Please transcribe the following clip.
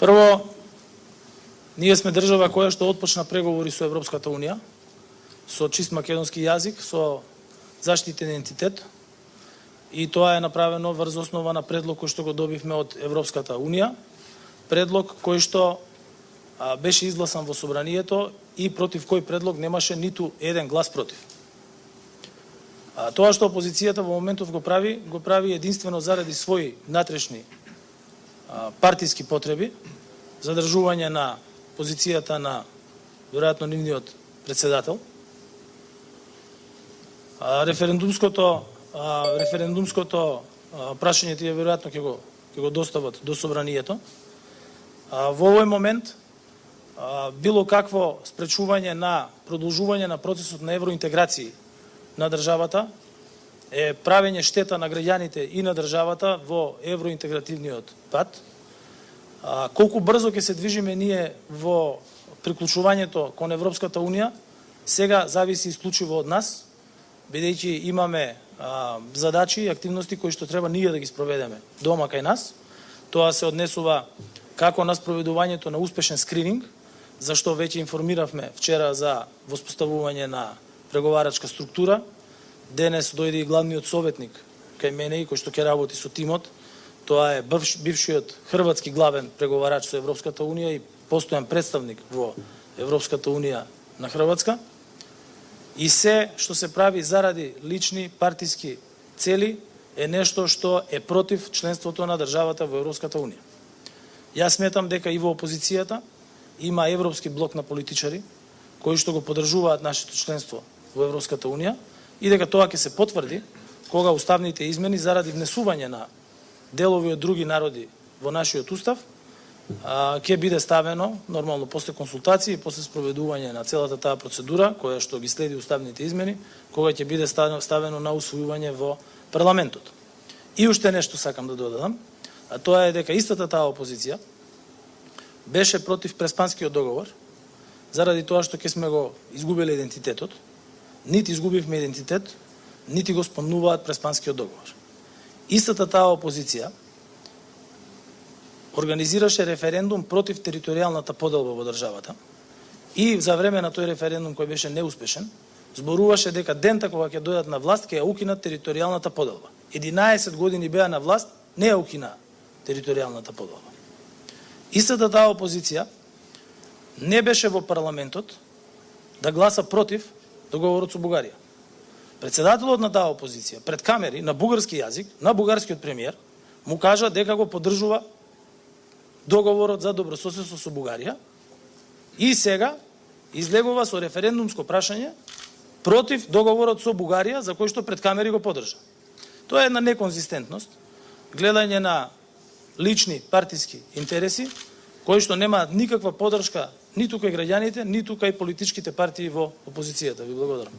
Прво, ние сме држава која што отпочна преговори со Европската Унија, со чист македонски јазик, со заштитен идентитет, и тоа е направено врз основа на предлог кој што го добивме од Европската Унија, предлог кој што беше изгласан во собранието и против кој предлог немаше ниту еден глас против. Тоа што опозицијата во моментов го прави единствено заради своји натрешни партиски потреби, задржување на позицијата на веројатно нивниот председател. Референдумското прашање тие веројатно ќе го достават до собранието. Во овој момент било какво спречување на продолжување на процесот на евроинтеграција на државата е правење штета на граѓаните и на државата во евроинтегративниот пат. Колку брзо ќе се движиме ние во приклучувањето кон Европската Унија, сега зависи исклучиво од нас, бидејќи имаме задачи и активности кои што треба ние да ги спроведеме дома кај нас. Тоа се однесува како на спроведувањето на успешен скрининг, зашто веќе информиравме вчера за воспоставување на преговарачка структура. Денес дојде и главниот советник кај мене и кој што ќе работи со тимот. Тоа е бившиот хрватски главен преговарач со Европската Унија и постојан представник во Европската Унија на Хрватска. И се што се прави заради лични партиски цели е нешто што е против членството на државата во Европската Унија. Јас сметам дека и во опозицијата има европски блок на политичари кои што го поддржуваат нашето членство во Европската Унија и дека тоа ќе се потврди кога уставните измени заради внесување на делови од други народи во нашиот устав ќе биде ставено нормално после консултации и после спроведување на целата таа процедура која што ги следи уставните измени, кога ќе биде ставено на усвојување во парламентот. И уште нешто сакам да додадам, а тоа е дека истата таа опозиција беше против Преспанскиот договор заради тоа што ќе сме го изгубиле идентитетот. Нити изгубивме идентитет, нити го спомнуваат Преспанскиот договор. Истата таа опозиција организираше референдум против територијалната поделба во државата и за време на тој референдум кој беше неуспешен, зборуваше дека дента кога ќе дојдат на власт ќе ја укинат територијалната поделба. 11 години беа на власт, не ја укина територијалната поделба. Истата таа опозиција не беше во парламентот да гласа против договорот со Бугарија. Председателот на таа опозиција пред камери на бугарски јазик, на бугарскиот премиер, му кажа дека го поддржува договорот за добрососедство со Бугарија и сега излегува со референдумско прашање против договорот со Бугарија за кој што пред камери го поддржа. Тоа е една неконзистентност, гледање на лични партиски интереси кои што немаат никаква поддршка ниту кај граѓаните, ниту кај политичките партии во опозицијата. Ви благодарам.